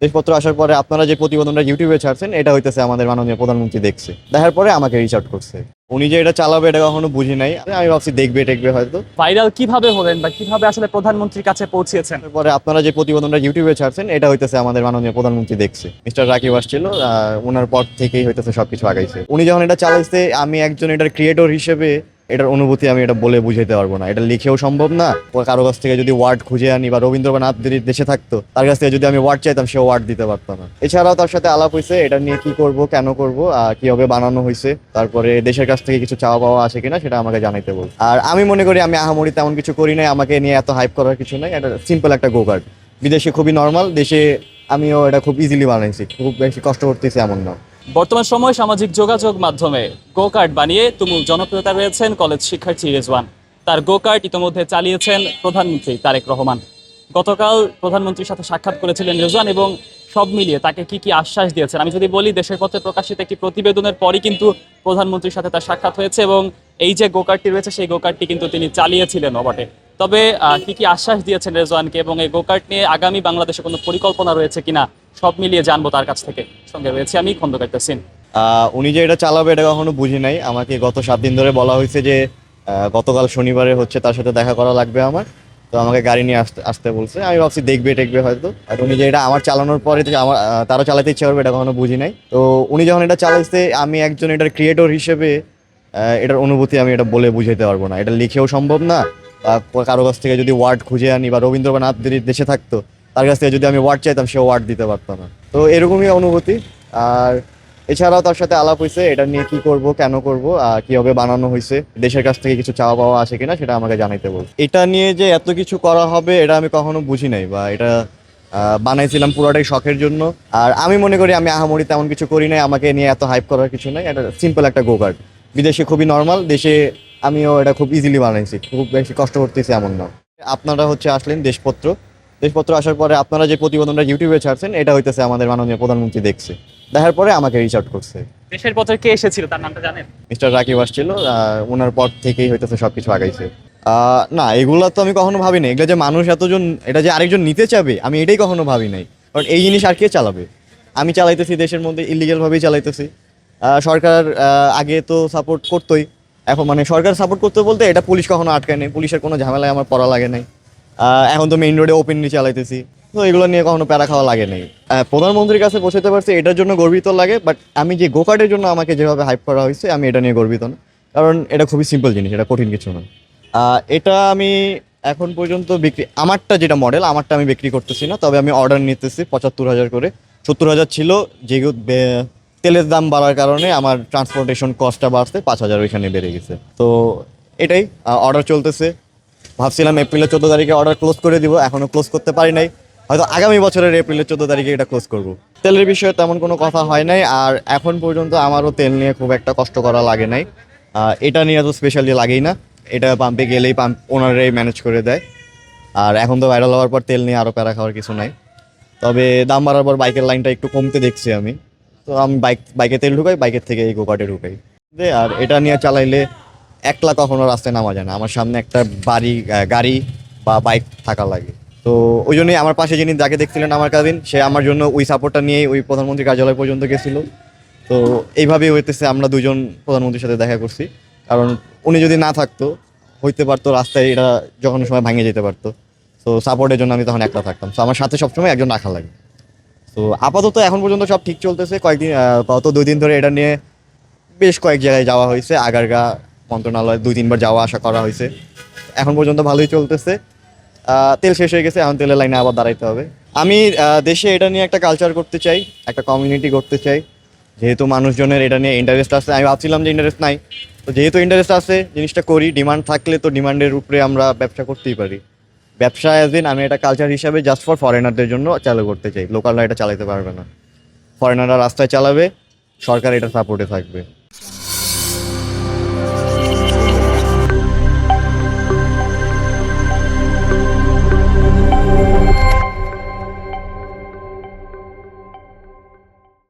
জিনিসপত্র আসার পরে আপনারা যে প্রতিবেদনটা ইউটিউবে ছাড়ছেন এটা হইতেছে আমাদের মাননীয় প্রধানমন্ত্রী দেখছে, দেখার পরে আমাকে রিচ আউট করছে। উনি যে এটা চালাবে এটা কখনো বুঝি নাই, আমি ভাবছি দেখবে টেকবে হয়তো। ভাইরাল কিভাবে হলেন বা কিভাবে আসলে প্রধানমন্ত্রীর কাছে পৌঁছেছেন? পরে আপনারা যে প্রতিবেদনটা ইউটিউবে ছাড়ছেন এটা হইতেছে আমাদের মাননীয় প্রধানমন্ত্রী দেখছে, মিস্টার রাকিব আসছিল, ওনার পর থেকেই হইতেছে সবকিছু আগাইছে। উনি যখন এটা চালাইছে আমি একজন এটার ক্রিয়েটর হিসেবে এটার অনুভূতি আমি এটা বলে বুঝাইতে পারবো না, এটা লিখেও সম্ভব না। কারো কাছ থেকে যদি ওয়ার্ড খুঁজে আনি বা রবীন্দ্রনাথ যদি দেশে থাকতো তার কাছ থেকে যদি আমি ওয়ার্ড চাইতাম সে ওয়ার্ড দিতে পারতো না। এছাড়াও তার সাথে আলাপ হয়েছে এটা নিয়ে কি করব, কেন করব, কিভাবে বানানো হয়েছে, তারপরে দেশের কাছ থেকে কিছু চাওয়া পাওয়া আছে কিনা সেটা আমাকে জানাইতে বল। আর আমি মনে করি আমি আহামরি তেমন কিছু করি নাই, আমাকে নিয়ে এত হাইপ করার কিছু নাই। এটা সিম্পল একটা গো কার্ট, বিদেশে খুবই নর্মাল, দেশে আমিও এটা খুব ইজিলি বানাইছি, খুব বেশি কষ্ট করতেছি এমন না। বর্তমান সময়ে সামাজিক যোগাযোগ মাধ্যমে গো কার্ট বানিয়ে তুমুল জনপ্রিয়তা রয়েছেন কলেজ শিক্ষার্থী রেজওয়ান। তার গো কার্ট ইতিমধ্যে চালিয়েছেন প্রধানমন্ত্রী তারেক রহমান। গতকাল প্রধানমন্ত্রীর সাথে সাক্ষাৎ করেছিলেন রেজওয়ান এবং সব মিলিয়ে তাকে কি কি আশ্বাস দিয়েছেন আমি যদি বলি, দেশের পথে প্রকাশিত একটি প্রতিবেদনের পরই কিন্তু প্রধানমন্ত্রীর সাথে তার সাক্ষাৎ হয়েছে এবং এই যে গো কার্টটি রয়েছে সেই গো কার্টটি কিন্তু তিনি চালিয়েছিলেন বটে। তবে কি কি আশ্বাস দিয়েছেন রেজওয়ানকে এবং এই গো কার্ট নিয়ে আগামী বাংলাদেশে কোনো পরিকল্পনা রয়েছে কিনা সব মিলিয়ে জানবো তার কাছ থেকে। সঙ্গে রয়েছে আমি খন্দকার তাসিন। উনি যে এটা চালাবে এটা কখনো বুঝি নাই, আমাকে গত 7 দিন ধরে বলা হয়েছে যে গতকাল শনিবারে হচ্ছে তার সাথে দেখা করা লাগবে আমার, তো আমাকে গাড়ি নিয়ে আসতে আসতে বলছে। আমি ভাবছি দেখবে টেকবে হয়তো। আর উনি যে এটা আমার চালানোর পরে যে আমার তারও চালাতে ইচ্ছে করবে এটা কখনো বুঝি নাই। তো উনি যখন এটা চালাইছে আমি একজন এটার ক্রিয়েটর হিসেবে এটার অনুভূতি আমি এটা বলে বুঝাইতে পারবো না, এটা লিখেও সম্ভব না। বা কারো কাছ থেকে যদি ওয়ার্ড খুঁজে আনি বা রবীন্দ্রনাথ যদি দেশে থাকতো তার কাছ থেকে যদি আমি ওয়ার্ড চাইতাম সে ওয়ার্ড দিতে পারতো না। তো এরকমই অনুভূতি। আর এছাড়াও তার সাথে আলাপ হয়েছে এটা নিয়ে কি করব, কেন করব, কিভাবে বানানো হয়েছে, দেশের কাছ থেকে কিছু চাওয়া পাওয়া আছে কিনা সেটা আমাকে জানাইতে বল। এটা নিয়ে যে এত কিছু করা হবে এটা আমি কখনো বুঝি নাই, বা এটা বানাইছিলাম পুরোটাই শখের জন্য। আর আমি মনে করি আমি আহামরি তেমন কিছু করি নাই, আমাকে নিয়ে এত হাইপ করার কিছু নাই। এটা সিম্পল একটা গো কার্ট, বিদেশে খুবই নর্মাল, দেশে আমিও এটা খুব ইজিলি বানাইছি, খুব বেশি কষ্ট করতেছি এমন না। আপনারা হচ্ছে আসলেন দেশপত্র আসার পরে আপনারা যে প্রতিবেদনটা ইউটিউবে ছাড়ছেন এটা হইতেছে আমাদের মাননীয় প্রধানমন্ত্রী দেখছে, দেখার পরে আমাকে রিচ আউট করছে। দেশের পথে কে এসেছিল তার নামটা জানেন? মিস্টার রাকিব আসছিল, ওনার পর থেকেই হইতেছে সবকিছু আগাইছে। না এগুলা তো আমি কখনো ভাবি নাই, এগুলো যে মানুষ এতজন এটা যে আরেকজন নিতে চাবে আমি এটাই কখনো ভাবি নাই। কারণ এই জিনিস আর কে চালাবে, আমি চালাইতেছি দেশের মধ্যে ইলিগাল ভাবেই চালাইতেছি। সরকার আগে তো সাপোর্ট করতোই, এখন মানে সরকার সাপোর্ট করতে বলতে এটা পুলিশ কখনো আটকায় নেই, পুলিশের কোনো ঝামেলায় আমার পড়া লাগে নাই। এখন তো মেইন রোডে ওপেনলি চালাইতেছি, তো এগুলো নিয়ে কখনো প্যারা খাওয়া লাগে নাই। প্রধানমন্ত্রীর কাছে পৌঁছাতে পারছি এটার জন্য গর্বিত লাগে, বাট আমি যে গো কার্টের জন্য আমাকে যেভাবে হাইপ করা হয়েছে আমি এটা নিয়ে গর্বিত না, কারণ এটা খুবই সিম্পল জিনিস, এটা কঠিন কিছু না। এটা আমি এখন পর্যন্ত বিক্রি, আমারটা যেটা মডেল আমারটা আমি বিক্রি করতেছি না, তবে আমি অর্ডার নিতেছি 75,000 করে। 70,000 ছিল, যে তেলের দাম বাড়ার কারণে আমার ট্রান্সপোর্টেশন কস্টটা বাড়ছে, 5,000 ওইখানে বেড়ে গেছে। তো এটাই অর্ডার চলতেছে। ভাবছিলাম এপ্রিলের 14 তারিখে অর্ডার ক্লোজ করে দিব, এখনও ক্লোজ করতে পারি নাই, হয়তো আগামী বছরের এপ্রিলের 14 তারিখে এটা ক্লোজ করব। তেলের বিষয়ে তেমন কোনো কথা হয় নাই, আর এখন পর্যন্ত আমারও তেল নিয়ে খুব একটা কষ্ট করা লাগে নাই। এটা নিয়ে তো স্পেশালি লাগেই না, এটা পাম্পে গেলেই পাম্প ওনারাই ম্যানেজ করে দেয়। আর এখন তো ভাইরাল হওয়ার পর তেল নিয়ে আরও প্যারা খাওয়ার কিছু নাই। তবে দাম বাড়ার পর বাইকের লাইনটা একটু কমতে দেখছি আমি, তো আমি বাইকে তেল ঢুকাই, বাইকের থেকে এই গোকার্টে ঢুকাই। আর এটা নিয়ে চালাইলে একলা কখনো রাস্তায় নামা যায় না, আমার সামনে একটা গাড়ি বা বাইক থাকা লাগে। তো ওই জন্যই আমার পাশে যিনি যাকে দেখছিলেন আমার কাজিন, সে আমার জন্য ওই সাপোর্টটা নিয়েই ওই প্রধানমন্ত্রী কার্যালয় পর্যন্ত গেছিলো। তো এইভাবেই হইতেছে আমরা দুজন প্রধানমন্ত্রীর সাথে দেখা করছি, কারণ উনি যদি না থাকতো হইতে পারতো রাস্তায় এটা যখন সময় ভাঙে যেতে পারতো। তো সাপোর্টের জন্য আমি তখন একলা থাকতাম, তো আমার সাথে সবসময় একজন রাখা লাগে। তো আপাতত এখন পর্যন্ত সব ঠিক চলতেছে। কয়েকদিন গত 2 দিন ধরে এটা নিয়ে বেশ কয়েক জায়গায় যাওয়া হয়েছে, আগারগা মন্ত্রণালয় 2-3 বার যাওয়া আসা করা হয়েছে, এখন পর্যন্ত ভালোই চলতেছে। তেল শেষ হয়ে গেছে, এখন তেলের লাইনে আবার দাঁড়াইতে হবে। আমি দেশে এটা নিয়ে একটা কালচার করতে চাই, একটা কমিউনিটি করতে চাই, যেহেতু মানুষজনের এটা নিয়ে ইন্টারেস্ট আছে। আমি ভাবছিলাম যে ইন্টারেস্ট নাই, তো যেহেতু ইন্টারেস্ট আছে জিনিসটা করি, ডিমান্ড থাকলে তো ডিমান্ডের উপরে আমরা ব্যবসা করতেই পারি। ব্যবসা অ্যাজ ইন আমি এটা কালচার হিসাবে জাস্ট ফর ফরেনারদের জন্য চালু করতে চাই, লোকালরা এটা চালাতে পারবে না, ফরেনাররা রাস্তায় চালাবে, সরকার এটা সাপোর্টে থাকবে।